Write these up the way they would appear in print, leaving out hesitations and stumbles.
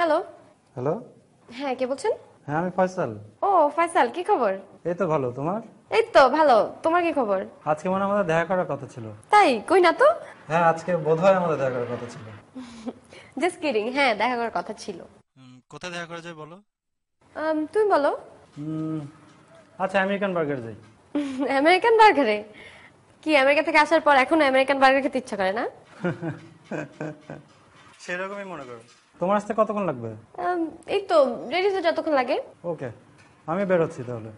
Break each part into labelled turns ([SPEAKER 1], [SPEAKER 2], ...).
[SPEAKER 1] Hello.
[SPEAKER 2] Hello.
[SPEAKER 1] হ্যাঁ, কে বলছেন?
[SPEAKER 2] হ্যাঁ, আমি ফয়সাল।
[SPEAKER 1] ও ফয়সাল, কি খবর?
[SPEAKER 2] এই তো ভালো, তোমার?
[SPEAKER 1] এই তো ভালো, তোমার কি খবর?
[SPEAKER 2] আজকে মনে হয় আমাদের দেখা করার কথা ছিল।
[SPEAKER 1] তাই? কই না তো।
[SPEAKER 2] হ্যাঁ, আজকে বোধহয় আমাদের দেখা করার কথা ছিল।
[SPEAKER 1] জাস্ট কিডিং, হ্যাঁ দেখা করার কথা ছিল।
[SPEAKER 2] কোথায় দেখা করা যায় বলো?
[SPEAKER 1] তুমি বলো।
[SPEAKER 2] আচ্ছা, আমেরিকান বার্গার যাই।
[SPEAKER 1] আমেরিকান বার্গারে? কি আমেরিকা থেকে আসার পর এখনো আমেরিকান বার্গার খেতে ইচ্ছা করে না?
[SPEAKER 2] সেরকমই মনে করো। তোমার আসতে কতক্ষণ লাগবে?
[SPEAKER 1] এই তো রেডি হতে যতক্ষণ লাগে।
[SPEAKER 2] ওকে, আমি বের হচ্ছি তাহলে।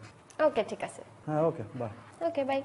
[SPEAKER 1] ওকে, ঠিক আছে।
[SPEAKER 2] হ্যাঁ, okay, bye.
[SPEAKER 1] Okay, bye.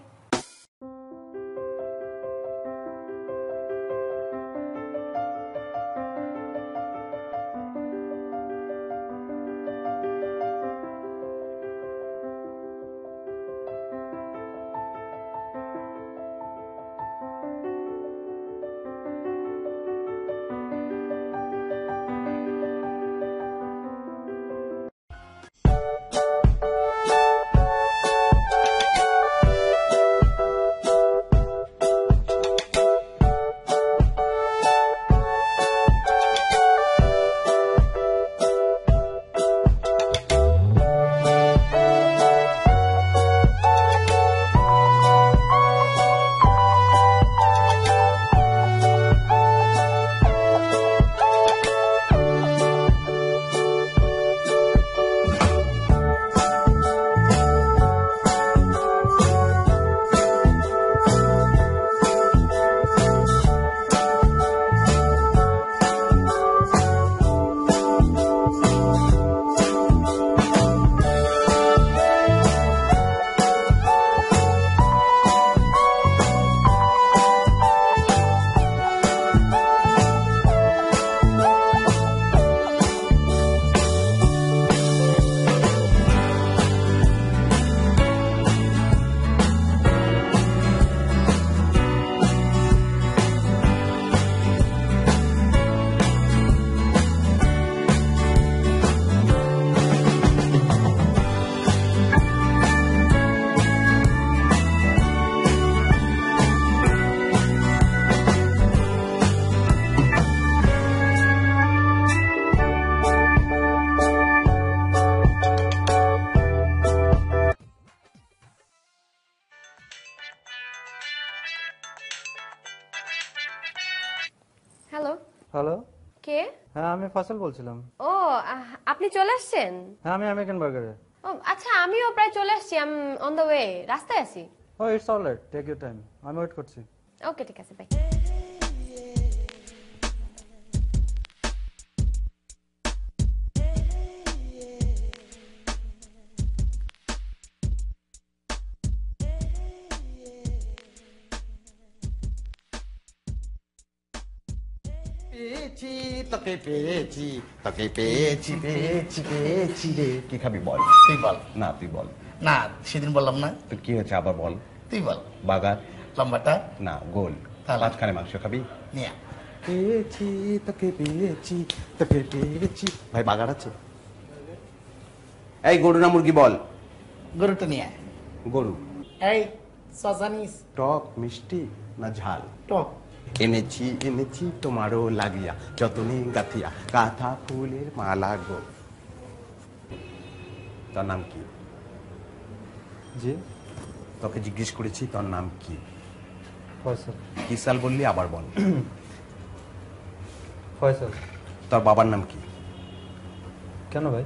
[SPEAKER 1] Hello.
[SPEAKER 2] Hello.
[SPEAKER 1] কে?
[SPEAKER 2] হ্যাঁ, আমি ফয়সাল বলছিলাম।
[SPEAKER 1] ও, আপনি চলে আসছেন?
[SPEAKER 2] হ্যাঁ, আমি আমেরিকান বার্গারে।
[SPEAKER 1] ও আচ্ছা, আমিও প্রায় চলে আসছি। I am on the way, রাস্তায় আছি।
[SPEAKER 2] ও, it's alright, take your time, আমি ওয়েট করছি।
[SPEAKER 1] ওকে, ঠিক আছে, বাই।
[SPEAKER 3] পেয়েছি তোকে পেয়েছি তোকে পেয়েছি পেয়েছি পেয়েছি রে। কি খাবি বল?
[SPEAKER 4] তুই বল।
[SPEAKER 3] না, তুই বল।
[SPEAKER 4] না, সেদিন বললাম না।
[SPEAKER 3] তো কি হয়েছে আবার বল?
[SPEAKER 4] তুই বল।
[SPEAKER 3] বাগার?
[SPEAKER 4] লম্বাটা?
[SPEAKER 3] না, গোল।
[SPEAKER 4] তাহলে?
[SPEAKER 3] মাঝখানে মাংস খাবি?
[SPEAKER 4] নিয়ে
[SPEAKER 3] পেয়েছি তোকে পেয়েছি তোকে পেয়েছি। ভাই, বাগার আছে? এই গরু না মুরগি বল?
[SPEAKER 4] গরুটা নিয়ে আয়।
[SPEAKER 3] গরু।
[SPEAKER 4] এই সজানিস।
[SPEAKER 3] টক মিষ্টি না ঝাল?
[SPEAKER 4] টক।
[SPEAKER 3] এনেছি এনেছি তোমারও লাগিয়া যতনে গাথিয়া কাঁথা ফুলের মালা গো। তোর নাম কি?
[SPEAKER 2] জি,
[SPEAKER 3] তোকে জিজ্ঞেস করেছি তোর নাম কি।
[SPEAKER 2] ফয়সাল।
[SPEAKER 3] কি সাল বললি আবার বল।
[SPEAKER 2] ফয়সাল।
[SPEAKER 3] তোর বাবার নাম কি?
[SPEAKER 2] কেন ভাই?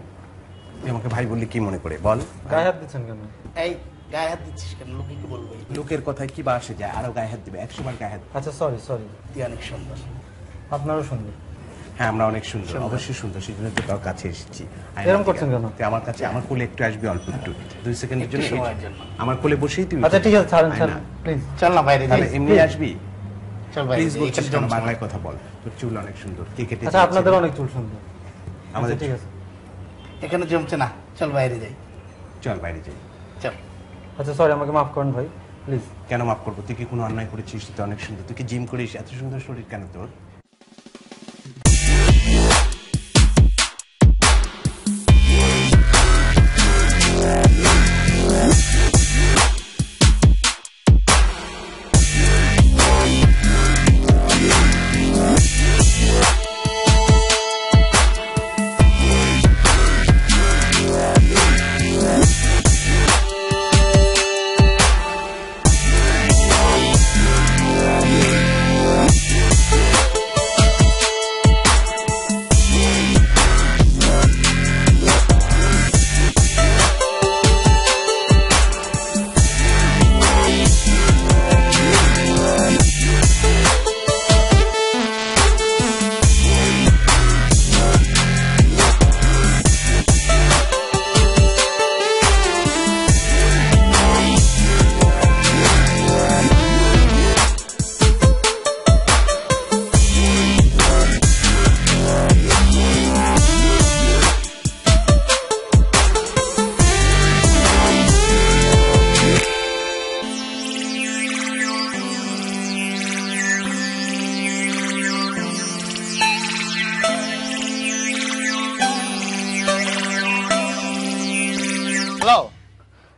[SPEAKER 3] তুই আমাকে ভাই বললি কি মনে করে বল?
[SPEAKER 2] গায়ে হাত দিচ্ছেন কেন?
[SPEAKER 4] এই গায়ে হাত দিচ্ছিস কেন? লোকে কি বলবো?
[SPEAKER 3] লোকের কথায় কি বা আসে যায়? আরো গায়ে হাত দিবে, 100 বার গায়ে হাত।
[SPEAKER 2] আচ্ছা, সরি সরি।
[SPEAKER 4] তুই অনেক সুন্দর।
[SPEAKER 2] আপনারও সুন্দর।
[SPEAKER 3] হ্যাঁ, আমরা অনেক সুন্দর, অবশ্যই সুন্দর, সেই জন্য তো তোর কাছে এসেছি।
[SPEAKER 2] এরকম করছেন কেন?
[SPEAKER 3] তুই আমার কাছে, আমার কোলে একটু আসবি, অল্প একটু 2 সেকেন্ডের
[SPEAKER 4] একটু
[SPEAKER 3] জন্য
[SPEAKER 4] সময়ের জন্য।
[SPEAKER 3] আমার কোলে বসেই তুই।
[SPEAKER 2] আচ্ছা, ঠিক আছে, ছাড়েন ছাড়েন প্লিজ।
[SPEAKER 4] চল না বাইরে যাই।
[SPEAKER 3] তাহলে এমনি আসবি?
[SPEAKER 4] চল বাইরে
[SPEAKER 3] প্লিজ
[SPEAKER 4] যাই,
[SPEAKER 3] বলছিস
[SPEAKER 4] এখানে
[SPEAKER 3] কেন?
[SPEAKER 4] জমছে।
[SPEAKER 3] বাংলায় কথা বল। তোর চুল অনেক সুন্দর, কে কেটে?
[SPEAKER 2] আচ্ছা, আপনাদের অনেক চুল সুন্দর।
[SPEAKER 3] আমাদের
[SPEAKER 2] ঠিক আছে।
[SPEAKER 4] এখানে জমছে না, চল বাইরে যাই।
[SPEAKER 3] চল বাইরে যাই।
[SPEAKER 4] চল।
[SPEAKER 2] আচ্ছা, সরি, আমাকে মাফ করেন ভাই, প্লিজ।
[SPEAKER 3] কেন মাফ করবো? তুই কি কোনো অন্যায় করেছিস? তুই তো অনেক সুন্দর, তুই কি জিম করিস? এত সুন্দর শরীর কেন তোর?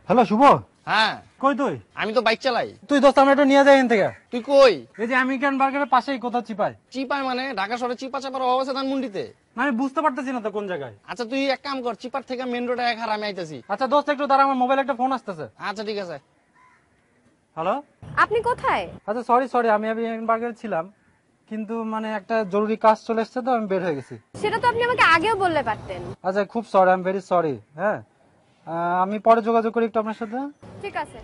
[SPEAKER 2] হ্যালো শুভ,
[SPEAKER 5] হ্যাঁ
[SPEAKER 2] কই তুই?
[SPEAKER 5] আমি তো বাইক চালাই।
[SPEAKER 2] তুই দোস্ত আমরা একটু নিয়ে যাই এখান থেকে।
[SPEAKER 5] তুই কই?
[SPEAKER 2] এই যে আমেরিকান বার্গারের পাশেই কোথাও চিপায়।
[SPEAKER 5] চিপায় মানে ঢাকা শহরে চিপা চাপার অভাব আছে ধানমন্ডিতে?
[SPEAKER 2] না আমি বুঝতে পারতেছি না তো কোন জায়গায়।
[SPEAKER 5] আচ্ছা তুই এক কাম কর, চিপার থেকে মেন রোডে এক হার আমি আইতেছি।
[SPEAKER 2] আচ্ছা দোস্ত একটু দাঁড়া, আমার মোবাইলে একটা ফোন আসতেছে।
[SPEAKER 5] আচ্ছা ঠিক আছে।
[SPEAKER 2] হ্যালো,
[SPEAKER 1] আপনি কোথায়?
[SPEAKER 2] আচ্ছা সরি আমি আমেরিকান বার্গারে ছিলাম, কিন্তু মানে একটা জরুরি কাজ চলে এসেছে তো আমি বের হয়ে গেছি।
[SPEAKER 1] সেটা তো আপনি আমাকে আগেও বললে পারতেন।
[SPEAKER 2] আচ্ছা খুব sorry, I am very sorry. হ্যাঁ আমি পরে যোগাযোগ করি একটু আপনার সাথে।
[SPEAKER 1] ঠিক আছে।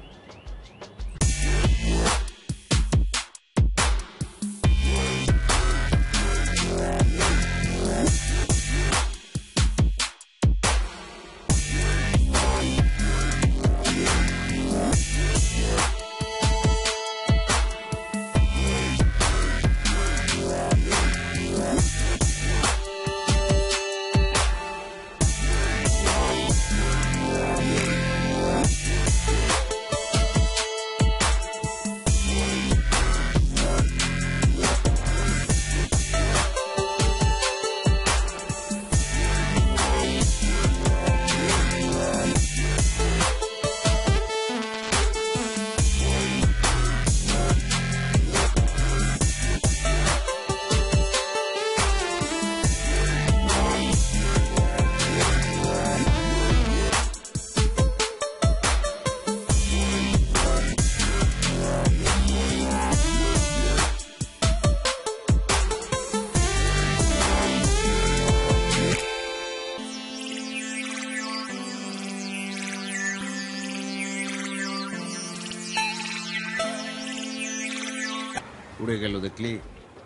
[SPEAKER 3] উড়ে গেল দেখলি?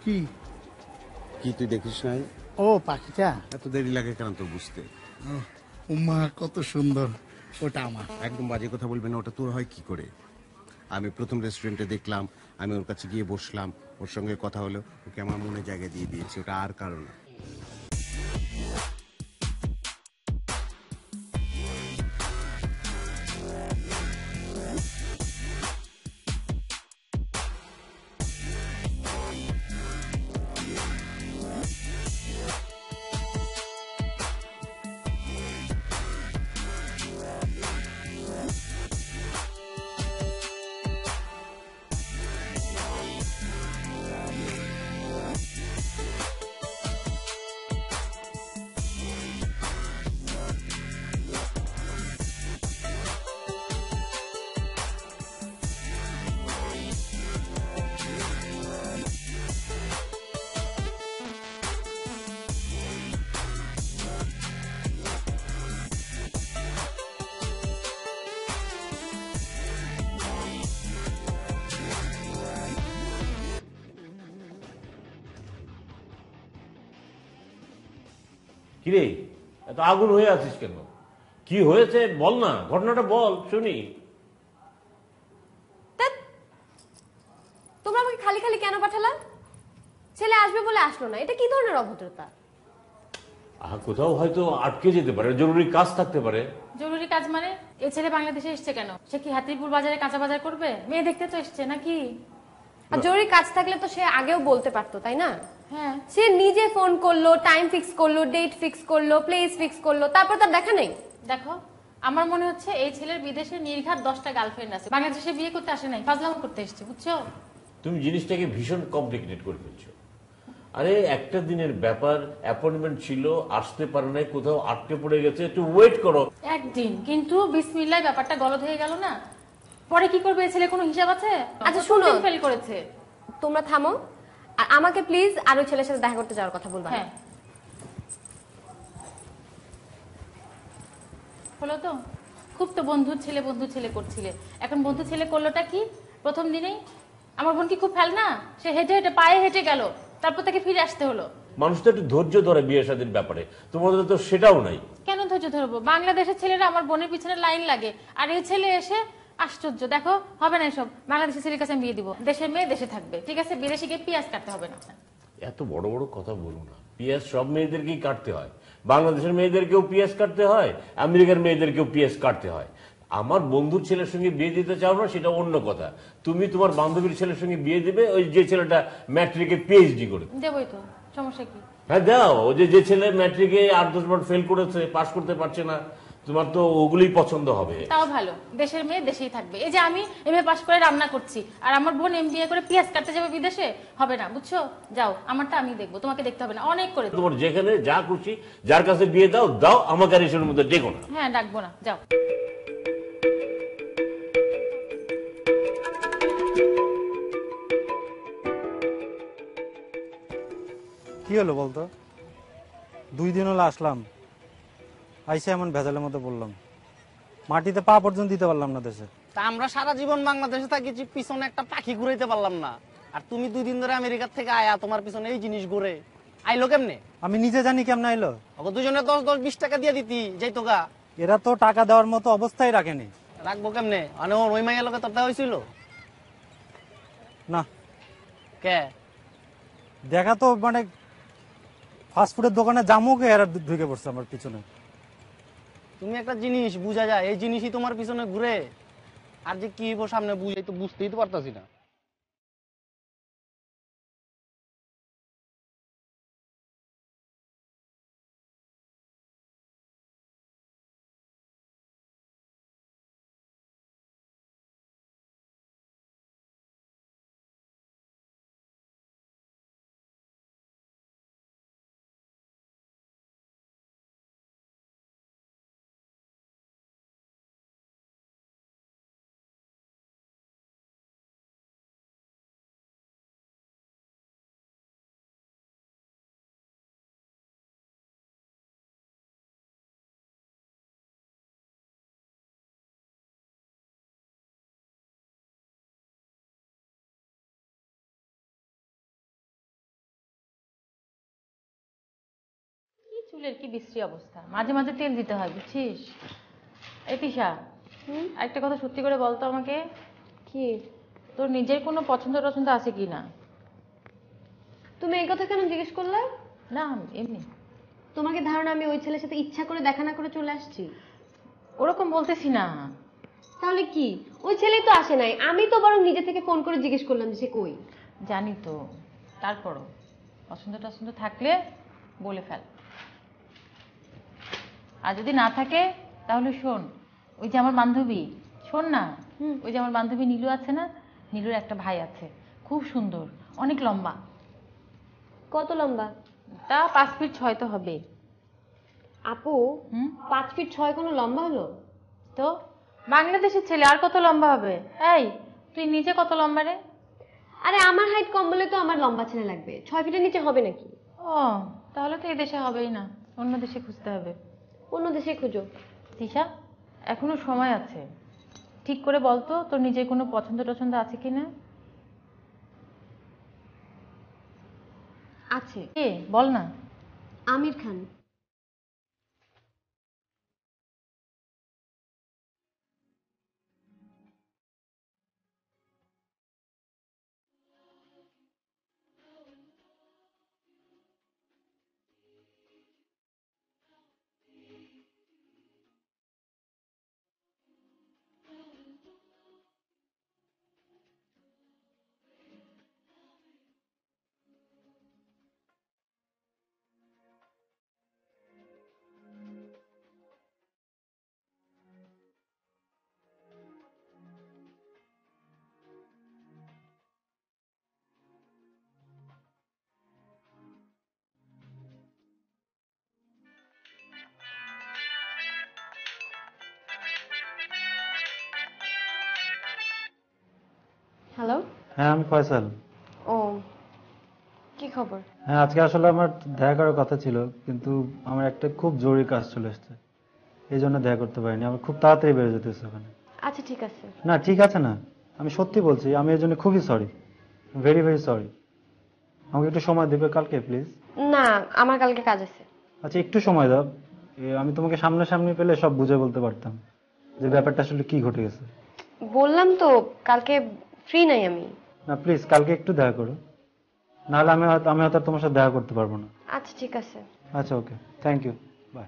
[SPEAKER 4] কি?
[SPEAKER 3] কি তুই দেখিস নাই?
[SPEAKER 4] ও পাখিটা?
[SPEAKER 3] এত দেরি লাগে কেন তোর বুঝতে?
[SPEAKER 4] উমা কত সুন্দর। ওটা আমার।
[SPEAKER 3] একদম বাজে কথা বলবি না, ওটা তোর হয় কি করে? আমি প্রথম রেস্টুরেন্টে দেখলাম, আমি ওর কাছে গিয়ে বসলাম, ওর সঙ্গে কথা হলো, ওকে আমার মনে জায়গা দিয়ে দিয়েছি, ওটা আর কারণ না।
[SPEAKER 6] কিরে এত আগুন হয়ে আছিস কেন? কি হয়েছে বল না, ঘটনাটা বল শুনি।
[SPEAKER 1] ধ্যাৎ, তোমরা আমাকে খালি খালি কেন পাঠালা? ছেলে আসবে বলে আসলো না, এটা কি ধরনের অভদ্রতা?
[SPEAKER 6] কোথাও হয়তো আটকে যেতে পারে, জরুরি কাজ থাকতে পারে।
[SPEAKER 7] জরুরি কাজ মানে? এই ছেলে বাংলাদেশে এসছে কেন? সে কি হাতিপুর বাজারে কাঁচা বাজার করবে? মেয়ে দেখতে তো এসছে নাকি?
[SPEAKER 1] আর জরুরি কাজ থাকলে তো সে আগেও বলতে পারতো, তাই না?
[SPEAKER 7] হ্যাঁ,
[SPEAKER 1] সে নিজে ফোন করলো, টাইম ফিক্স করলো, ডেট ফিক্স করলো, প্লেস ফিক্স করলো, তারপর তার দেখা নেই।
[SPEAKER 7] দেখো আমার মনে হচ্ছে এই ছেলের বিদেশে নির্ঘাত 10টা গার্লফ্রেন্ড আছে, বাংলাদেশে বিয়ে করতে আসে নাই, ফাজলামো করতে এসছে, বুঝছো?
[SPEAKER 6] তুমি জিনিসটাকে ভীষণ কমপ্লিকেটেড করে ফেলছো। আরে একটা দিনের ব্যাপার, অ্যাপয়েন্টমেন্ট ছিল, আসতে পারে নাই, কোথাও আটকে পড়ে গেছে, একটু ওয়েট করো।
[SPEAKER 7] একদিন কিন্তু বিসমিল্লাহ ব্যাপারটা গলদ হয়ে গেল না, পরে কি করবে? এই ছেলে কোনো হিসাব আছে?
[SPEAKER 1] আচ্ছা শোনো,
[SPEAKER 7] ফেল করেছে।
[SPEAKER 1] তোমরা থামো, আর আমাকে প্লিজ আর ওই ছেলের সাথে দেখা করতে যাওয়ার কথা বলবা না।
[SPEAKER 7] হ্যাঁ হলো তো, খুব তো বন্ধু ছেলে করছিলে, এখন বন্ধু ছেলে করলোটা কি? প্রথম দিনেই আমার বোন কি খুব ফেল না? সে হেঁটে হেঁটে পায়ে হেঁটে গেল, তারপর তাকে ফিরে আসতে হলো।
[SPEAKER 6] মানুষ তো একটু ধৈর্য ধরে বিয়ে শাদীর ব্যাপারে, তোমাদের তো সেটাও নাই।
[SPEAKER 7] কেন ধৈর্য ধরবো? বাংলাদেশের ছেলেরা আমার বোনের পিছনে লাইন লাগে, আর এই ছেলে এসে আশ্চর্য। দেখো হবে না এসব, বাংলাদেশের ছেলের কাছে আমি বিয়ে দিব, দেশের মেয়ে দেশে থাকবে, ঠিক আছে? বিদেশে গিয়ে পেঁয়াজ কাটতে হবে না।
[SPEAKER 6] এত বড় বড় কথা বলো না, পেঁয়াজ সব মেয়েদেরকেই কাটতে হয়, বাংলাদেশের মেয়েদেরকেও পেঁয়াজ কাটতে হয়, আমেরিকার মেয়েদেরকেও পেঁয়াজ কাটতে হয়। আমার বন্ধুর ছেলের সঙ্গে বিয়ে দিতে চাও না সেটা অন্য কথা, তুমি তোমার বান্ধবীর ছেলের সঙ্গে বিয়ে দিবে ওই যে ছেলেটা ম্যাট্রিকে পিএইচডি করে।
[SPEAKER 7] দেবই তো, সমস্যা কি?
[SPEAKER 6] হ্যাঁ দাও, ওই যে ছেলে ম্যাট্রিকে 8-10 বার ফেল করেছে, পাস করতে পারছে না, তোমার তো ওগুলোই পছন্দ হবে।
[SPEAKER 7] তাও ভালো, দেশের মেয়ে দেশেই থাকবে। এই যে আমি এমএ পাশ করে রান্না করছি, আর আমার বোন এমবিএ করে পেঁয়াজ কাটতে যাবে বিদেশে, হবে না, বুঝছো? যাও, আমারটা আমি দেখবো, তোমাকে দেখতে হবে না, অনেক করে।
[SPEAKER 6] তোমার যেখানে যা খুশি যার কাছে বিয়ে দাও দাও, আমাকে আর এসবের মধ্যে ডেকো না।
[SPEAKER 7] হ্যাঁ, ডাকবো না, যাও।
[SPEAKER 2] কি হলো বলতো? 2 দিন হলো আসলাম, আইসে এমন ভেজালের মধ্যে বললাম, মাটিতে পা পর্যন্ত দিতে পারলাম না দেশে।
[SPEAKER 5] তা আমরা সারা জীবন বাংলাদেশে থাকি, পিছনে একটা পাখি ঘুরাইতে পারলাম না, আর তুমি 2 দিন ধরে আমেরিকা থেকে আয়া তোমার পিছনে এই জিনিস ঘুরে আইলো কেমনে?
[SPEAKER 2] আমি নিজে জানি কেমন আইলো।
[SPEAKER 5] ওকে দুজনে 10-10-20 টাকা দিয়ে দিতি যাইতো গা।
[SPEAKER 2] এরা তো টাকা দেওয়ার মতো অবস্থায় রাখেনি।
[SPEAKER 5] রাখবো কেমনে? মানে ওই মাইয়া লোকে তোর দেওয়া হয়েছিল
[SPEAKER 2] না,
[SPEAKER 5] কে?
[SPEAKER 2] দেখা তো মানে ফাস্টফুডের দোকানে জামুকে এরা ঢুকে পড়ছে আমার পিছনে।
[SPEAKER 5] তুমি একটা জিনিস বুঝা যায়, এই জিনিসই তোমার পিছনে ঘুরে, আর যে কি হইবো সামনে বুঝাই তো বুঝতেই তো পারতাছি না।
[SPEAKER 7] কি চুলের কি বিশ্রী অবস্থা, মাঝে মাঝে তেল দিতে হয়, বুঝছিস? এই তিশা, একটা কথা সত্যি করে বলতো আমাকে,
[SPEAKER 1] কি?
[SPEAKER 7] তোর নিজের কোনো পছন্দ টছন্দ আছে কি না?
[SPEAKER 1] তুমি এই কথা কেন জিজ্ঞেস করলে?
[SPEAKER 7] না, এমনি।
[SPEAKER 1] তোমাকে ধারণা আমি ওই ছেলের সাথে ইচ্ছা করে দেখা না করে চলে আসছি?
[SPEAKER 7] ওরকম বলতেছি না।
[SPEAKER 1] তাহলে কি? ওই ছেলেই তো আসে নাই, আমি তো বরং নিজে থেকে ফোন করে জিজ্ঞেস করলাম যে সে কই।
[SPEAKER 7] জানি তো, তারপরও পছন্দ টছন্দ থাকলে বলে ফেল। আর যদি না থাকে তাহলে শোন, ওই যে আমার বান্ধবী, শোন না, ওই যে আমার বান্ধবী নীলু আছে না, নীলুর একটা ভাই আছে, খুব সুন্দর, অনেক লম্বা।
[SPEAKER 1] কত লম্বা?
[SPEAKER 7] তা 5 ফিট 6 তো হবে।
[SPEAKER 1] আপু,
[SPEAKER 7] হুম
[SPEAKER 1] 5 ফিট 6 কোনো লম্বা হলো?
[SPEAKER 7] তো বাংলাদেশের ছেলে আর কত লম্বা হবে? এই, তুই নিজে কত লম্বা রে?
[SPEAKER 1] আরে আমার হাইট কম বলে তো আমার লম্বা ছেলে লাগবে, 6 ফিটের নিচে হবে নাকি?
[SPEAKER 7] ও, তাহলে তো এই দেশে হবেই না, অন্য দেশে খুঁজতে হবে।
[SPEAKER 1] অন্য দেশে খুঁজো।
[SPEAKER 7] তিশা, এখনো সময় আছে, ঠিক করে বলতো তোর নিজের কোনো পছন্দ টছন্দ আছে কিনা?
[SPEAKER 1] আছে।
[SPEAKER 7] কে, বল না।
[SPEAKER 1] আমির খান। হ্যালো।
[SPEAKER 2] হ্যাঁ, আমি ফয়সাল।
[SPEAKER 1] ও, কি খবর?
[SPEAKER 2] হ্যাঁ, আজকে আসলে আমার দেখা করার কথা ছিল, কিন্তু আমার একটা খুব জরুরি কাজ চলে এসেছে, এই জন্য দেখা করতে পারিনি। আমার খুব তাড়াতাড়ি বেরো যেতে হচ্ছে ওখানে।
[SPEAKER 1] আচ্ছা ঠিক আছে।
[SPEAKER 2] না, ঠিক আছে না, আমি সত্যি বলছি, আমি এর জন্য খুবই সরি, ভেরি ভেরি সরি। আমাকে একটু সময় দেবে কালকে প্লিজ?
[SPEAKER 1] না, আমার কালকে কাজ আছে।
[SPEAKER 2] আচ্ছা, একটু সময় দাও, আমি তোমাকে সামনাসামনি পেলে সব বুঝে বলতে পারতাম যে ব্যাপারটা আসলে কি ঘটে গেছে।
[SPEAKER 1] বললাম তো কালকে ফ্রি নাই আমি।
[SPEAKER 2] না প্লিজ, কালকে একটু দেখা করো, নাহলে আমি হয়তো আর তোমার সাথে দেখা করতে পারবো না।
[SPEAKER 1] আচ্ছা ঠিক আছে।
[SPEAKER 2] আচ্ছা, ওকে, থ্যাংক ইউ, বাই।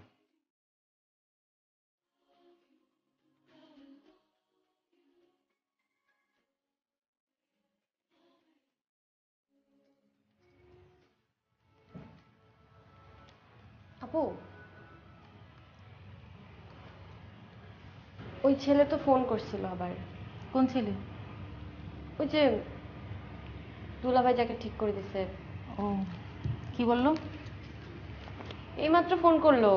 [SPEAKER 1] আপু, ওই ছেলে তো ফোন করছিল আবার।
[SPEAKER 7] কোন ছেলে?
[SPEAKER 1] ওই যে দুলাভাই যাকে ঠিক করে দিছে।
[SPEAKER 7] ও, কি বললো?
[SPEAKER 1] এইমাত্র ফোন করলো,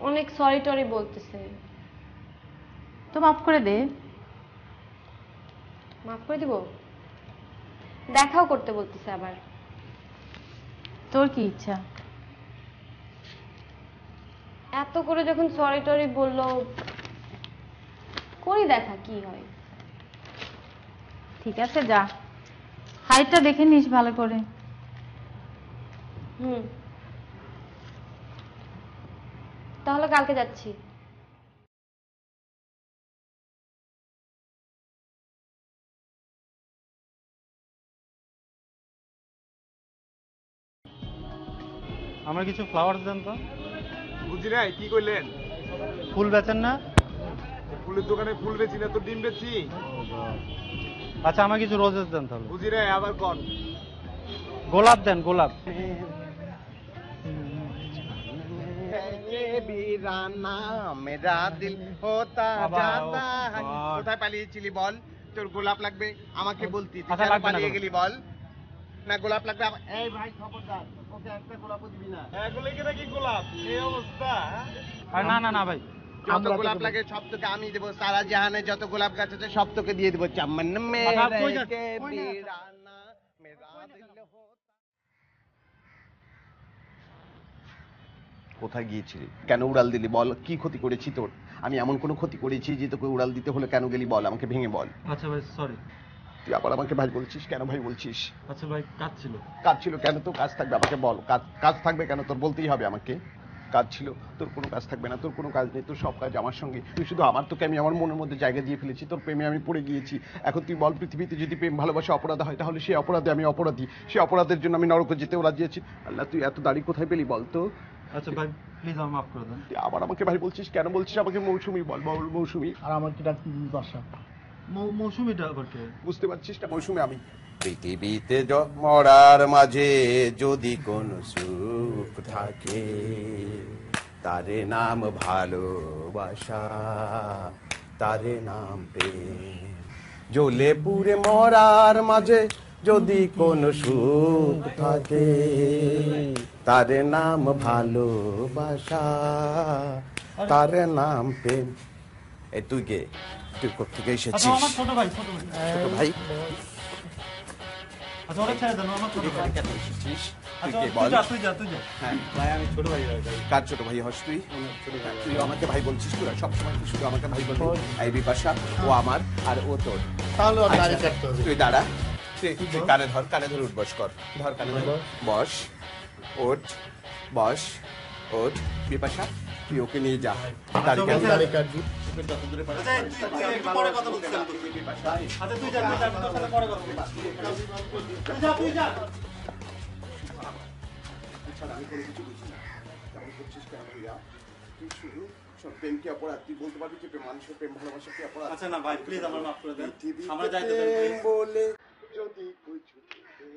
[SPEAKER 1] অনেক সরি টরি বলতেছে।
[SPEAKER 7] তো মাফ করে দে।
[SPEAKER 1] মাফ করে দিব? দেখাও করতে বলতেছে আবার।
[SPEAKER 7] তোর কি ইচ্ছা?
[SPEAKER 1] এত করে যখন সরি টরি বললো, করি দেখা কি হয়।
[SPEAKER 7] ঠিক আছে, যা, হাইটটা দেখে নিস ভালো করে।
[SPEAKER 1] হুম, তাহলে কালকে যাচ্ছি।
[SPEAKER 2] আমার কিছু ফ্লাওয়ার্স দেন তো।
[SPEAKER 8] বুঝি নাই কি কইলেন?
[SPEAKER 2] ফুল বেচেন না?
[SPEAKER 8] ফুলের দোকানে ফুল বেচি না তো ডিম বেচি।
[SPEAKER 2] আচ্ছা আমার কিছু রোজেস দেন তাহলে।
[SPEAKER 8] বুঝি নাই আবার কোন?
[SPEAKER 2] গোলাপ দেন, গোলাপ।
[SPEAKER 3] মেরা দিল হোতা জাতা है। কোথায় পালিয়েছিলি বল? তোর গোলাপ লাগবে আমাকে বলতি, তুই
[SPEAKER 2] আচ্ছা,
[SPEAKER 3] কেন
[SPEAKER 2] লাগবে না
[SPEAKER 3] পালিয়ে
[SPEAKER 2] গোলাপ।
[SPEAKER 3] গেলি বল? না গোলাপ লাগবে এই ভাই খবরদার, ওকে একটা গোলাপও দিবি না।
[SPEAKER 8] এগুলো কি নাকি গোলাপ? এই অবস্থা?
[SPEAKER 2] আর না না না ভাই,
[SPEAKER 3] যত গোলাপ লাগে সব তোকে আমি দেবো, সারা জাহানে যত গোলাপ গাছ আছে সব তোকে দিয়ে দেবো। চমন
[SPEAKER 2] আচ্ছা, কই
[SPEAKER 3] মেরে
[SPEAKER 2] যান?
[SPEAKER 3] কে
[SPEAKER 2] কই যান?
[SPEAKER 3] বিরানা মেরা দিল হোতা। কোথায় গিয়েছিলি? কেন উড়াল দিলি বল? কি ক্ষতি করেছি তোর? আমি এমন কোনো ক্ষতি করেছি যে তোকে উড়াল দিতে হলে কেন গেলি বল? আমাকে ভেঙে বল।
[SPEAKER 2] আচ্ছা ভাই সরি।
[SPEAKER 3] তুই আবার আমাকে ভাই বলছিস কেন? ভাই বলছিস
[SPEAKER 2] আচ্ছা ভাই, কাজ ছিল।
[SPEAKER 3] কাজ ছিল কেন? তো কাজ থাকবে আমাকে বল। কাজ কাজ থাকবে কেন তোর? বলতেই হবে আমাকে। কাজ ছিল, তোর কোনো কাজ থাকবে না। তোর কোনো কাজ নেই, তোর সব কাজ আমার সঙ্গে। তুই শুধু আমার, তোকে আমি আমার মনের মধ্যে জায়গা দিয়ে ফেলেছি, তোর প্রেমে আমি পড়ে গিয়েছি। এখন তুই বল, পৃথিবীতে যদি প্রেম ভালোবাসা অপরাধ হয় তাহলে সেই অপরাধে আমি অপরাধী, সেই অপরাধের জন্য আমি নরকে যেতেও রাজি আছি। আল্লাহ, তুই এত দাড়ি কোথায় পেলি বল তো?
[SPEAKER 2] আচ্ছা ভাই প্লিজ আমার মাফ করে দেন।
[SPEAKER 3] তুই আবার আমাকে ভাই বলছিস কেন? বলছিস আমাকে মৌসুমি বল, বল মৌসুমি।
[SPEAKER 4] আর আমার কি ডাক দর্শা?
[SPEAKER 2] মৌসুমিটা আবার কে?
[SPEAKER 3] বুঝতে পারছিস না? মৌসুমি আমি। পৃথিবীতে মরার মাঝে যদি কোন সুখ থাকে, তারে নাম ভালোবাসা, তারে নাম প্রেম। জ্বলে পুড়ে মরার মাঝে যদি কোন সুখ থাকে, তারে নাম ভালোবাসা, তারে নাম প্রেম। এই তুই কে? তুই কোথেকে
[SPEAKER 2] আচ্ছা
[SPEAKER 3] এসেছিস?
[SPEAKER 2] আমার ছোট ভাই, ছোট ভাই।
[SPEAKER 3] ছোট ভাই?
[SPEAKER 2] আচ্ছা ওরা ছেড়ে দেন, ও আমার ছোট ভাই।
[SPEAKER 3] কেন এসেছিস? তুই
[SPEAKER 2] আচ্ছা
[SPEAKER 3] কে
[SPEAKER 2] তুই
[SPEAKER 3] বল?
[SPEAKER 2] যা, তুই যা, তুই যা।
[SPEAKER 3] হ্যাঁ,
[SPEAKER 2] ভাই আমি ছোট ভাই ভাই।
[SPEAKER 3] কার ছোট ভাই হস তুই? তুই আমাকে ভাই বলছিস? তুই সবসময় কি শুধু আমাকে ভাই বলবি? এই বিপাশা, ও আমার আর ও তোর।
[SPEAKER 4] তাহলে ওর দাড়ি
[SPEAKER 3] আচ্ছা,
[SPEAKER 4] কাটতে হবে।
[SPEAKER 3] তুই দাঁড়া, তুই কানে ধর, কানে ধরে উঠ, বস কর। ধর কানে ধর, বস, ওঠ, বস, ওঠ। বিপাশা, তুই ওকে নিয়ে যা। দাড়ি কাটবি।
[SPEAKER 4] দাড়ি কাটবি।
[SPEAKER 2] পরে কথা বলছিলাম তো। আচ্ছা তুই যা, তুই যা, আমি তোর সাথে পরে কথা বলবো। তুই যা, তুই যা।
[SPEAKER 3] আমি কোনো কিছু বুঝি না। কেমন করছিস কেন ভাইয়া? তুই শুধু সব প্রেম কি অপরাধ? তুই বলতে পারবি কি মানুষের প্রেম ভালোবাসা কি অপরাধ?
[SPEAKER 2] আচ্ছা না ভাই প্লিজ আমার মাফ করে দেন।
[SPEAKER 3] পৃথিবীতে
[SPEAKER 2] আমরা যাইতে দেন
[SPEAKER 3] প্রেম
[SPEAKER 2] please।
[SPEAKER 3] বলে যদি কিছু থাকে,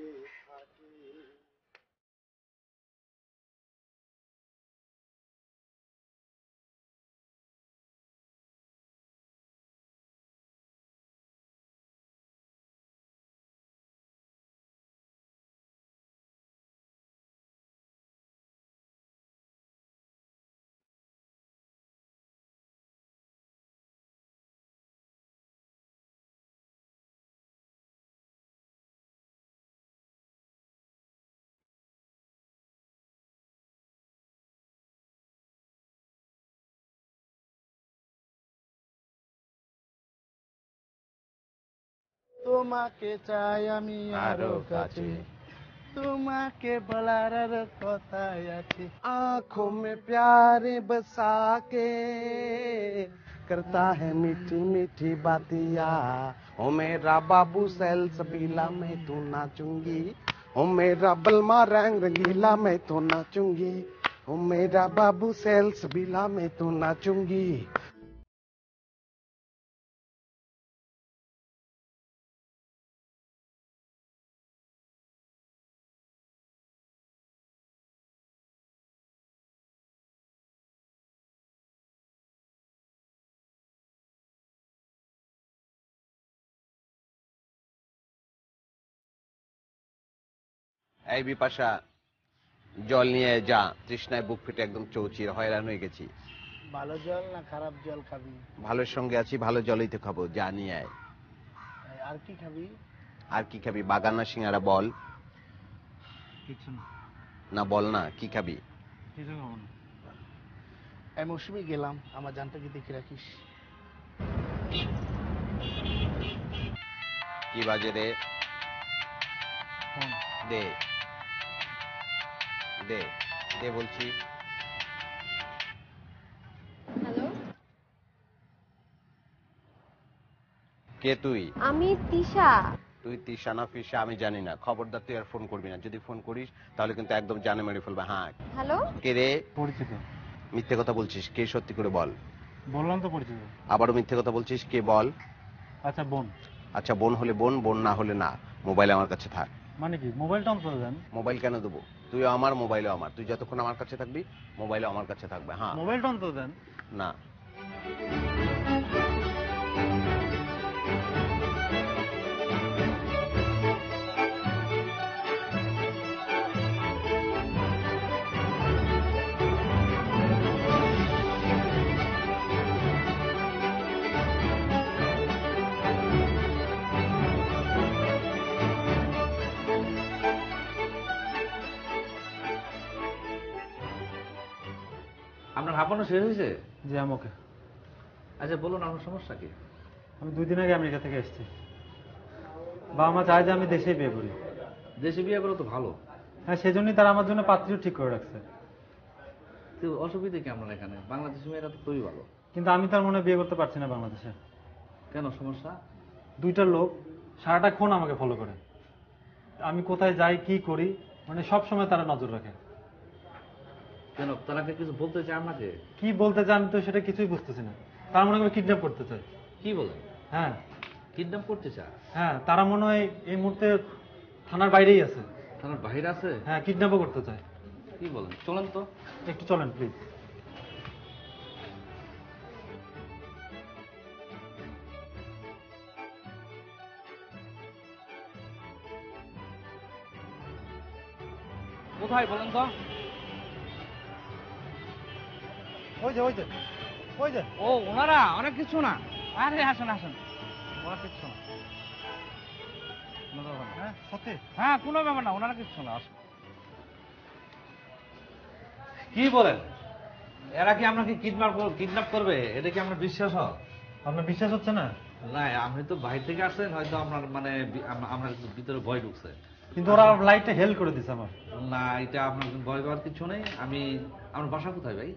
[SPEAKER 5] তোমাকে চাই আমি আরো কাছে, তোমাকে বলার আর কথাই আছে।
[SPEAKER 3] आंखों में प्यार बसा के करता है मीठी मीठी बातिया। ओ मेरा बाबू सैलसबीला मैं तो नाचूंगी, ओ मेरा बलमा रंग रंगीला मैं तो नाचूंगी, ओ मेरा बाबू सैलसबीला मैं तो नाचूंगी। এই বিপাশা, জল নিয়ে যা, তৃষ্ণায় বুক ফেটে একদম চৌচির হয়রান হয়ে গেছি।
[SPEAKER 5] ভালো জল না খারাপ জল খাবি?
[SPEAKER 3] ভালোর সঙ্গে আছি, ভালো জলই তো খাবো, যা নিয়ে আয়।
[SPEAKER 5] আর কি খাবি?
[SPEAKER 3] আর কি খাবি? বাগান না সিঙ্গারা বল।
[SPEAKER 2] কিছু না,
[SPEAKER 3] না বল না, কি খাবি?
[SPEAKER 2] কিছু খাবো না।
[SPEAKER 5] এই মৌসুমি গেলাম, আমার জানটাকে দেখে রাখিস।
[SPEAKER 3] কি বাজে রে?
[SPEAKER 2] ফোন।
[SPEAKER 3] দে দে দে বলছি।
[SPEAKER 1] হ্যালো,
[SPEAKER 3] কে তুই?
[SPEAKER 1] আমি তিশা।
[SPEAKER 3] তুই তিশা না ফিসা আমি জানি না, খবরদার তুই আর ফোন করবি না। যদি ফোন করিস তাহলে কিন্তু একদম জানে মেরে ফেলবে। হ্যাঁ,
[SPEAKER 1] হ্যালো,
[SPEAKER 3] কে রে?
[SPEAKER 2] পরিচিত।
[SPEAKER 3] মিথ্যে কথা বলছিস, কে? সত্যি করে বল।
[SPEAKER 2] বললাম তো পরিচিত।
[SPEAKER 3] আবারও মিথ্যে কথা বলছিস, কে বল।
[SPEAKER 2] আচ্ছা বোন।
[SPEAKER 3] আচ্ছা বোন হলে বোন, বোন না হলে না। মোবাইল আমার কাছে থাক।
[SPEAKER 2] মানে কি মোবাইলটা অন করে দেন?
[SPEAKER 3] মোবাইল কেন দেবো? তুইও আমার, মোবাইলও আমার। তুই যতক্ষণ আমার কাছে থাকবি মোবাইলও আমার কাছে থাকবে। হ্যাঁ।
[SPEAKER 2] মোবাইলটা অন করে দেন।
[SPEAKER 3] না।
[SPEAKER 9] আপনার হাঁপানো শেষ হয়েছে?
[SPEAKER 2] জি আমাকে।
[SPEAKER 9] আচ্ছা বলুন আপনার সমস্যা কি?
[SPEAKER 2] আমি 2 দিন আগে আমেরিকা থেকে এসেছি। বাবা মা চায় যে আমি দেশেই বিয়ে করি।
[SPEAKER 9] দেশে বিয়ে করো তো ভালো,
[SPEAKER 2] হ্যাঁ, সেজন্যই তারা আমার জন্য পাত্রীও ঠিক করে রাখছে।
[SPEAKER 9] তো অসুবিধা কি আপনার এখানে? বাংলাদেশি মেয়েরা তো খুবই ভালো।
[SPEAKER 2] কিন্তু আমি তার মনে বিয়ে করতে পারছি না বাংলাদেশে।
[SPEAKER 9] কেন সমস্যা?
[SPEAKER 2] 2টা লোক সারাটাক্ষণ আমাকে ফলো করে। আমি কোথায় যাই কি করি মানে সব সময় তারা নজর রাখে।
[SPEAKER 9] কেন তারা কি কিছু বলতে চায় আপনাকে?
[SPEAKER 2] কি বলতে চান তো সেটা কিছুই বুঝতেছি না। তারা মনে হয় কিডন্যাপ করতে চায়।
[SPEAKER 9] কি বলেন?
[SPEAKER 2] হ্যাঁ
[SPEAKER 9] কিডন্যাপ করতে চায়?
[SPEAKER 2] হ্যাঁ, তারা মনে হয় এই মুহূর্তে থানার বাইরেই আছে।
[SPEAKER 9] থানার বাইরে আছে?
[SPEAKER 2] হ্যাঁ, কিডন্যাপও করতে চায়।
[SPEAKER 9] কি বলেন? চলেন তো।
[SPEAKER 2] একটু চলেন প্লিজ।
[SPEAKER 9] কোথায় বলেন তো?
[SPEAKER 2] ওই যে ওই যে ওই যে।
[SPEAKER 9] ও ওনারা অনেক কিছু না। আরে আসেন আসেন, ওরা কিচ্ছু না। কোনো ব্যাপার না।
[SPEAKER 2] হ্যাঁ সত্যি?
[SPEAKER 9] হ্যাঁ কোনো ব্যাপার না, ওনারা কিচ্ছু না। আসেন। কি বলেন? এরা কি আপনাকে কিডন্যাপ করবে? এটা কি আপনার বিশ্বাস হয়?
[SPEAKER 2] আপনার বিশ্বাস হচ্ছে না?
[SPEAKER 9] না, আপনি তো বাইরে থেকে আসছেন, হয়তো আপনার মানে আপনার ভিতরে ভয় ঢুকছে।
[SPEAKER 2] কিন্তু ওরা লাইটটা হেল করে দিছে আমার।
[SPEAKER 9] না, এটা আপনার ভয় পাওয়ার কিছু নেই। আপনার বাসা কোথায় ভাই?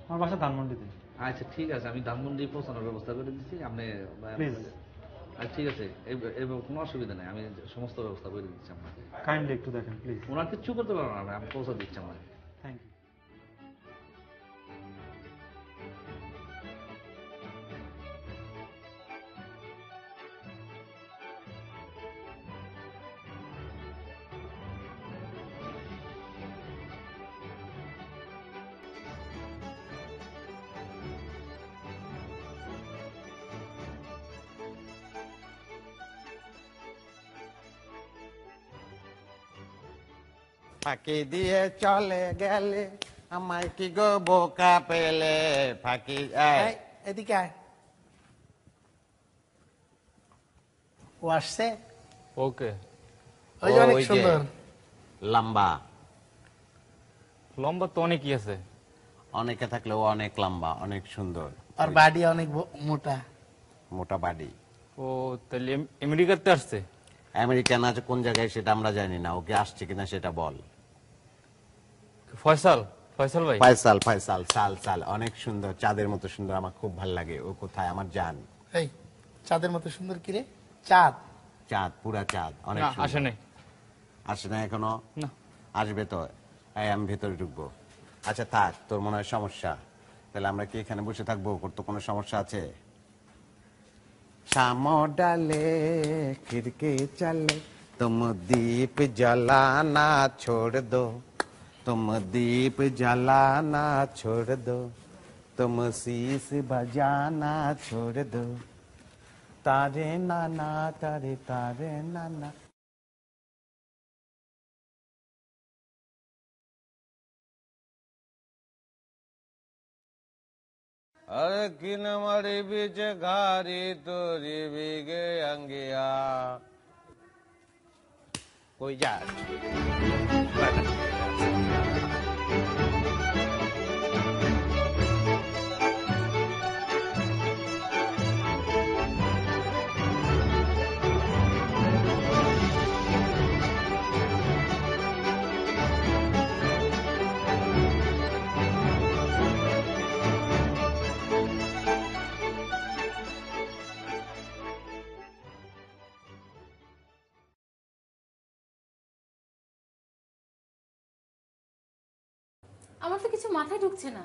[SPEAKER 2] আমার বাসা ধানমন্ডিতে।
[SPEAKER 9] আচ্ছা ঠিক আছে, আমি ধানমন্ডি পৌঁছানোর ব্যবস্থা করে দিচ্ছি। আপনি
[SPEAKER 2] প্লিজ।
[SPEAKER 9] আচ্ছা ঠিক আছে, এবার কোনো অসুবিধা নেই, আমি সমস্ত ব্যবস্থা করে দিচ্ছি আপনাকে।
[SPEAKER 2] কাইন্ডলি একটু দেখেন প্লিজ।
[SPEAKER 9] ওনার কিচ্ছু করতে পারবো না, আমি পৌঁছা দিচ্ছি আপনাকে।
[SPEAKER 2] Thank you.
[SPEAKER 3] ফাঁকি দিয়ে চলে গেলে আমায় কি গো বোকা পেলে। ফাঁকি
[SPEAKER 5] এদিকে আয়। ও আসছে?
[SPEAKER 10] ওকে।
[SPEAKER 5] ওই যে অনেক সুন্দর।
[SPEAKER 3] লম্বা।
[SPEAKER 10] লম্বা তো অনেকই আছে।
[SPEAKER 3] অনেকে থাকলেও অনেক লম্বা, অনেক সুন্দর।
[SPEAKER 5] আর বাড়ি অনেক মোটা।
[SPEAKER 3] মোটা বাড়ি।
[SPEAKER 10] ও তাহলে আমেরিকাতে আসছে?
[SPEAKER 3] আমেরিকান আছে কোন জায়গায় সেটা আমরা জানি না, ওকে আসছে কিনা সেটা বল।
[SPEAKER 10] ফয়সাল, ফয়সাল ভাই।
[SPEAKER 3] ফয়সাল, ফয়সাল, সাল সাল, অনেক সুন্দর, চাঁদের মতো সুন্দর, আমার খুব ভালো লাগে। ও কোথায়? আমার জান।
[SPEAKER 5] এই চাঁদের মতো সুন্দর কি রে? চাঁদ?
[SPEAKER 3] চাঁদ, পুরা চাঁদ, অনেক
[SPEAKER 10] না,
[SPEAKER 3] সুন্দর।
[SPEAKER 10] আসে নাই।
[SPEAKER 3] আসে না এখনো?
[SPEAKER 10] না।
[SPEAKER 3] আসবে তো। এই আমি ভেতরে ঢুকবো। আচ্ছা থাক, তোর মনে হয় সমস্যা। তাহলে আমরা কি এখানে বসে থাকবো? তোর তো কোনো সমস্যা আছে? शाम डाले खिड़की चले, तुम दीप जलाना छोड़ दो, तुम दीप जलाना छोड़ दो, तुम शीश बजाना छोड़ दो, तारे नाना तारे तारे नाना। अरे किन मरी बीच घारी तोरी भीगे अंगिया कोई जा
[SPEAKER 7] আমার তো কিছু মাথায় ঢুকছে না।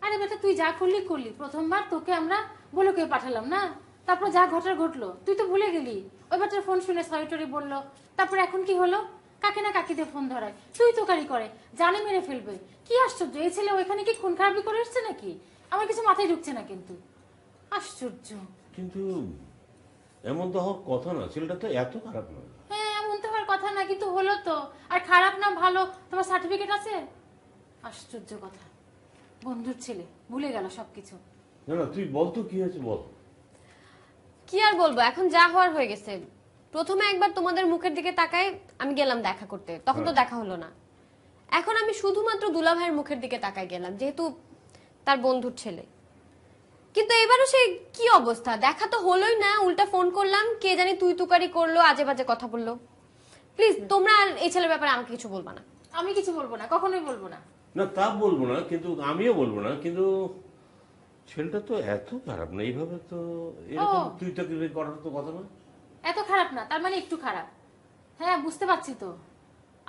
[SPEAKER 7] আরে বেটা তুই যা করলি করলি, প্রথমবার তোকে আমরা বলকে পাঠালাম না, তারপর যা ঘটার ঘটলো তুই তো ভুলে গেলি। ওই বাচ্চার ফোন শুনে সরি টরি বললো, তারপর এখন কি হলো? কাকে না কাকে দিয়ে ফোন ধরায়, তুই তোকারি করে, জানে মেরে ফেলবে। কি আশ্চর্য, এই ছেলে ওইখানে কি খুন খারাপি করে এসছে নাকি? আমার কিছু মাথায় ঢুকছে না কিন্তু, আশ্চর্য।
[SPEAKER 6] কিন্তু এমন তো হওয়ার কথা না, ছেলেটা তো এত খারাপ নয়।
[SPEAKER 7] হ্যাঁ এমন তো হওয়ার কথা না, কিন্তু হলো তো। আর খারাপ না ভালো তোমার সার্টিফিকেট আছে? আশ্চর্য কথা, বন্ধুর ছেলে ভুলে গেল সবকিছু।
[SPEAKER 6] না না তুই বল তো কি হয়েছে বল।
[SPEAKER 1] কি আর বলবো, এখন যা হওয়ার হয়ে গেছে। প্রথমে একবার তোমাদের মুখের দিকে তাকায় আমি গেলাম দেখা করতে, তখন তো দেখা হলো না। এখন আমি শুধুমাত্র দুলা ভাইয়ের মুখের দিকে তাকায় গেলাম, যেহেতু তার বন্ধুর ছেলে। কিন্তু এবারও সে কি অবস্থা, দেখা তো হলোই না, উল্টা ফোন করলাম, কে জানি তুই তুকারি করলো, আজে বাজে কথা বললো। প্লিজ তোমরা আর এই ছেলের ব্যাপারে আমাকে কিছু বলবা না।
[SPEAKER 7] আমি কিছু বলবো না, কখনোই বলবো না।
[SPEAKER 6] না তা বলবো না, কিন্তু আমিও বলবো না, কিন্তু ছেলেটা তো এত খারাপ না, এইভাবে তো এরকম তুই তো করার তো কথা না।
[SPEAKER 7] এত খারাপ না, তার মানে একটু খারাপ। হ্যাঁ বুঝতে পারছি তো।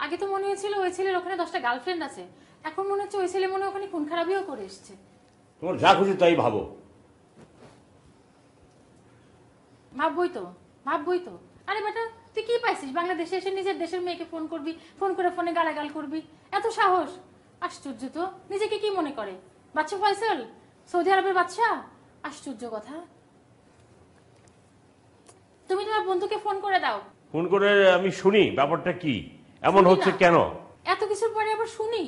[SPEAKER 7] আগে তো মনে হয়েছিল ওই ছেলের ওখানে 10টা গার্লফ্রেন্ড আছে, এখন মনে হচ্ছে ওই ছেলে মনে ওখানে খুন খারাপিও করে এসছে।
[SPEAKER 6] তোমার যা খুশি তাই ভাবো।
[SPEAKER 7] ভাববই তো। আরে বেটা তুই কি পাইছিস, বাংলাদেশে এসে নিজের দেশের মেয়েকে ফোন করবি, ফোন করে ফোনে গালাগাল করবি, এত সাহস? আশ্চর্য তো, নিজেকে কি মনে করে বাচ্চা ফয়সাল, সৌদি আরবের বাচ্চা? আশ্চর্য কথা। তুমি তোমার বন্ধুকে ফোন করে দাও।
[SPEAKER 6] ফোন করে আমি শুনি ব্যাপারটা কি, এমন হচ্ছে কেন।
[SPEAKER 7] এত কিছুর পরে আবার শুনি?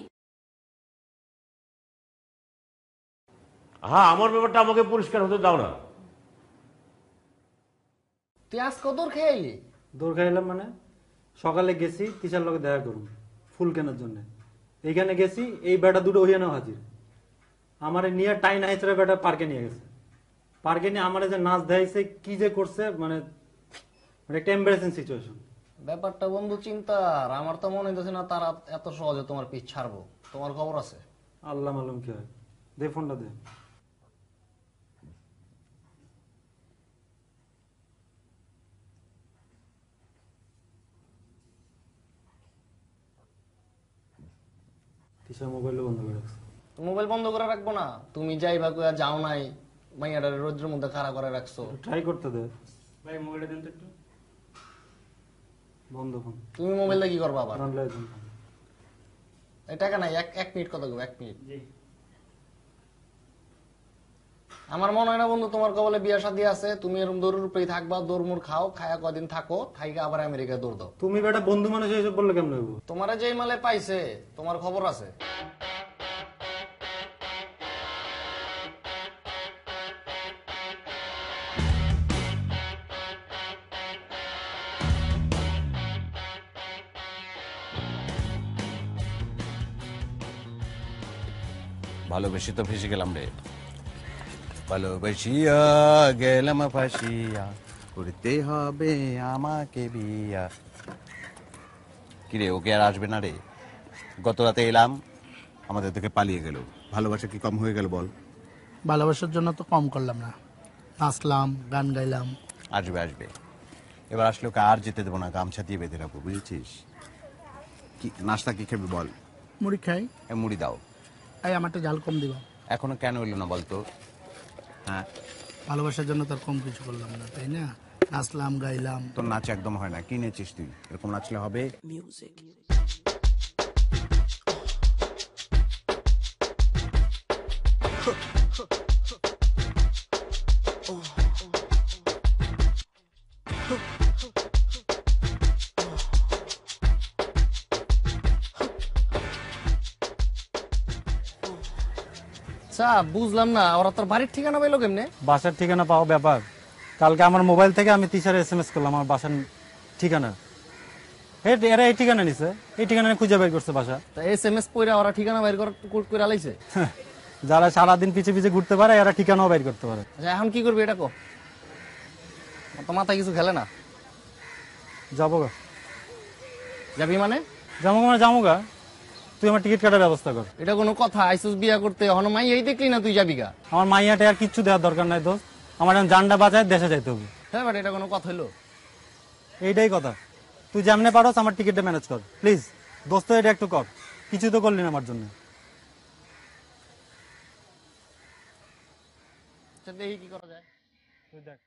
[SPEAKER 6] হ্যাঁ আমার ব্যাপারটা আমাকে পরিষ্কার হতে দাও না।
[SPEAKER 5] তুই আজ কদর খেয়ে এলি?
[SPEAKER 2] দৌড় খাইলাম মানে, সকালে গেছি টিচার লোকে দেখা করুন ফুল কেনার জন্য। এইখানে গেছি, এই বেটা দুটো হইয়ানো হাজির। আমার নিয়ে টাইন হাইচরা বেটা পার্কে নিয়ে গেছে। পার্কে নিয়ে আমার যে নাচ দেখাইছে, কি যে করছে, মানে একটা এম্বারেসিং সিচুয়েশন।
[SPEAKER 5] ব্যাপারটা বন্ধু চিন্তার, আমার তো মনে হইতেছে না তারা এত সহজে তোমার পিছ ছাড়বো। তোমার খবর আছে?
[SPEAKER 2] আল্লাহ মালুম কি হয়। দে ফোনটা দে। মোবাইল বন্ধ করে রাখছো?
[SPEAKER 5] মোবাইল বন্ধ করে রাখবো না? তুমি যাইবা কইয়া যাও নাই, মাইয়াটারে রোদ্রের মধ্যে খাড়া করে রাখছো।
[SPEAKER 2] ট্রাই করতে দে ভাই, মোবাইলটা দেন তো একটু। বন্ধ ফোন।
[SPEAKER 5] তুমি মোবাইলটা কি করবা আবার?
[SPEAKER 2] Online phone.
[SPEAKER 5] এই টাকা নাই, এক মিনিট কথা কইব, 1 মিনিট। আমার মনে হয় না বন্ধু তোমার কবলে বিয়া শাদী আছে, তুমি এরকম দৌড়ের উপরেই থাকবা, দৌড়মুড় খাও, খায়া কদিন থাকো, থাইকা আবার আমেরিকা দৌড় দাও।
[SPEAKER 2] তুমি বেটা বন্ধু মানুষ এসব বললে কেমন হইব?
[SPEAKER 5] তোমারে যেই মালে পাইছে তোমার খবর আছে?
[SPEAKER 3] ভালোবেসে তো ফেসে গেলাম রে, ভালোবেসিয়া গেলাম ফাঁসিয়া, করতে হবে আমাকে বিয়া। কিরে ওকে আর আসবে না রে? গত রাতে এলাম, আমাদের থেকে পালিয়ে গেল। ভালোবাসা কি কম হয়ে গেল বল?
[SPEAKER 4] ভালোবাসার জন্য তো কম করলাম না, নাচলাম, গান গাইলাম।
[SPEAKER 3] আসবে আসবে, এবার আসলে ওকে আর যেতে দেবো না, গামছা দিয়ে বেঁধে রাখবো, বুঝেছিস? কি নাস্তা কি খাবি বল?
[SPEAKER 4] মুড়ি খাই।
[SPEAKER 3] মুড়ি দাও।
[SPEAKER 4] এই আমারটা ঝাল কম দিবা।
[SPEAKER 3] এখনো কেন এলো না বলতো? হ্যাঁ
[SPEAKER 4] ভালোবাসার জন্য তার কম কিছু করলাম না, তাই না? নাচলাম, গাইলাম।
[SPEAKER 3] তোর নাচ একদম হয় না, কি নেছিস তুই? এরকম নাচলে হবে? মিউজিক।
[SPEAKER 5] আচ্ছা বুঝলাম না, ওরা তোর বাড়ির ঠিকানা পাইলো কেমনে?
[SPEAKER 2] বাসার ঠিকানা পাওয়া ব্যাপার। কালকে আমার মোবাইল থেকে আমি তিশারে SMS করলাম আমার বাসার ঠিকানা। এরা এই ঠিকানা নিছে, এই ঠিকানা খুঁজে বের করছে বাসা।
[SPEAKER 5] তা SMS পইরা ওরা ঠিকানা বাইর করে আলাইছে।
[SPEAKER 2] যারা সারাদিন পিছে পিছে ঘুরতে পারে এরা ঠিকানাও বের করতে পারে।
[SPEAKER 5] আচ্ছা এখন কি করবি এটা কো? তো মাথায় কিছু খেলে না।
[SPEAKER 2] যাবো গা।
[SPEAKER 5] যাবি মানে?
[SPEAKER 2] যামুগা। তুই আমার টিকিট কাটার ব্যবস্থা কর।
[SPEAKER 5] এটা কোনো কথা? আইসুস বিয়া করতে হন মাই এই দেখলি না তুই যাবি গা?
[SPEAKER 2] আমার মাইয়াটা আর কিচ্ছু দেওয়ার দরকার নাই দোস্ত, আমার এখন জানটা বাঁচায় দেশে যাইতে হবে।
[SPEAKER 5] হ্যাঁ বাট এটা কোনো কথা হলো?
[SPEAKER 2] এইটাই কথা। তুই যেমনে পারস আমার টিকিটটা ম্যানেজ কর প্লিজ দোস্ত, এটা একটু কর। কিছু তো করলি না আমার জন্য।
[SPEAKER 5] দেখি কি করা যায়।
[SPEAKER 2] তুই দেখ।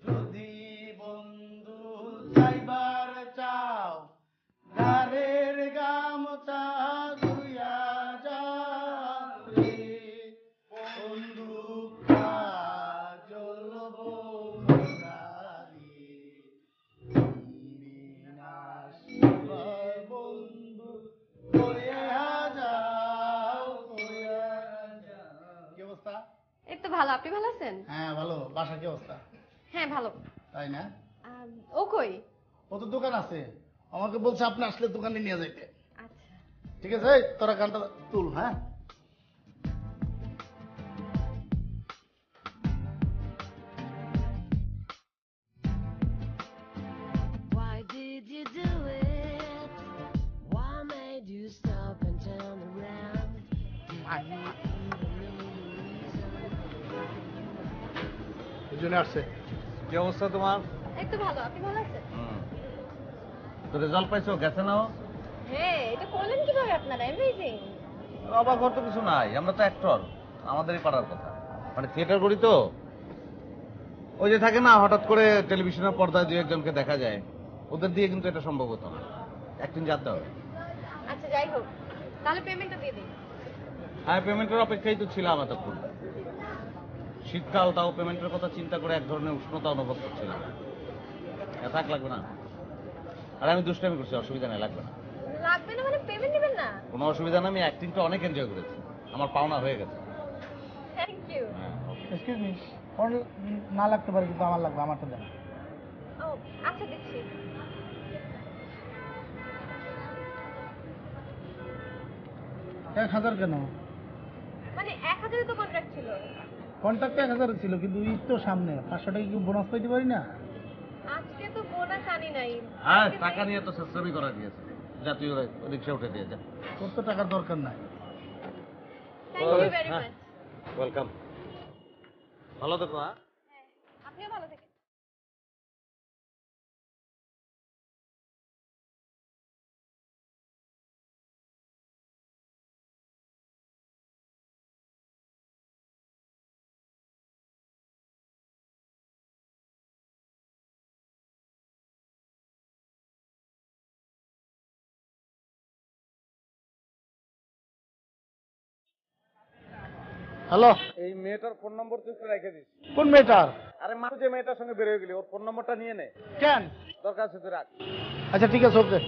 [SPEAKER 4] যদি বন্ধু যাইবার চাও ধারের গামছা ধুইয়া যাবে বন্ধু কাজল বনারি বন্ধু কইয়া যাও কি অবস্থা?
[SPEAKER 1] এই তো ভালো, আপনি ভালো আছেন?
[SPEAKER 4] হ্যাঁ ভালো। বাসা কি অবস্থা?
[SPEAKER 1] হ্যাঁ ভালো।
[SPEAKER 4] তাই না?
[SPEAKER 1] ও কই?
[SPEAKER 4] ও তো দোকান আছে, আমাকে বলছে আপনি আসলে দোকানে নিয়ে যাইতে।
[SPEAKER 1] আচ্ছা
[SPEAKER 4] ঠিক আছে, এই তোরা গানটা তুল। হ্যাঁ
[SPEAKER 11] Why did you do it? Why made you stop and turn around?
[SPEAKER 4] এই জন্য আসছে।
[SPEAKER 9] কি অবস্থা তোমার?
[SPEAKER 1] এই তো ভালো, আপনি ভালো আছেন?
[SPEAKER 9] তো রেজাল্ট পাইছো? গেছে না?
[SPEAKER 1] হ্যাঁ, এটা করলেন কিভাবে আপনারা? অ্যামেজিং।
[SPEAKER 9] অবাক হওয়ার তো কিছু নাই, আমরা তো অ্যাক্টর, আমাদেরই পারার কথা। মানে থিয়েটার করি তো, ওই যে থাকে না হঠাৎ করে টেলিভিশনের পর্দায় দু একজনকে দেখা যায়, ওদের দিয়ে কিন্তু এটা সম্ভব হতো না, অ্যাক্টিং জানতে হবে।
[SPEAKER 1] আচ্ছা যাই হোক, তাহলে পেমেন্টটা দিয়ে দিন।
[SPEAKER 9] হ্যাঁ পেমেন্টের অপেক্ষাই তো ছিলাম এতক্ষণ। শীতকাল, তাও পেমেন্টের কথা চিন্তা করে এক ধরনের উষ্ণতা অনুভব করছিলাম। থাক, লাগবে না। আর আমি দুষ্টামি করছি, অসুবিধা নেই, লাগবে না।
[SPEAKER 1] লাগবে না মানে পেমেন্ট নেবেন না?
[SPEAKER 9] কোনো অসুবিধা না, আমি অ্যাক্টিংটা অনেক এনজয় করেছি, আমার পাওনা হয়ে গেছে।
[SPEAKER 1] Thank you.
[SPEAKER 4] এক্সকিউজ মি, না লাগতে পারে কিন্তু আমার লাগবে, আমারটা দেন।
[SPEAKER 1] ও আচ্ছা দিচ্ছি।
[SPEAKER 4] 1000 কেন?
[SPEAKER 1] মানে 1000 তো কন্ট্রাক্ট ছিল।
[SPEAKER 4] কন্ট্রাক্ট 1000 ছিল, কিন্তু ঈদ তো সামনে, 500 টাকা কি বোনাস পাইতে পারি না?
[SPEAKER 1] আজকে তো বোনাস আনি নাই।
[SPEAKER 9] হ্যাঁ টাকা নিয়ে তো সেসবই করা দিয়েছে, জাতীয় রিক্সা উঠে দিয়েছে।
[SPEAKER 4] তোর তো টাকার দরকার নাই।
[SPEAKER 1] Thank you very much.
[SPEAKER 9] Welcome. ভালো থেকো। হ্যাঁ
[SPEAKER 1] আপনিও ভালো থাকেন।
[SPEAKER 4] হ্যালো,
[SPEAKER 8] এই মেয়েটার ফোন নম্বর তুই একটু রেখে দিস।
[SPEAKER 4] কোন মেয়েটার?
[SPEAKER 8] আরে মা যে মেয়েটার সঙ্গে বের হয়ে গেলি, ওর ফোন নম্বরটা নিয়ে নে।
[SPEAKER 4] কেন?
[SPEAKER 8] দরকার আছে তুই রাখ।
[SPEAKER 4] আচ্ছা ঠিক আছে, ওকে।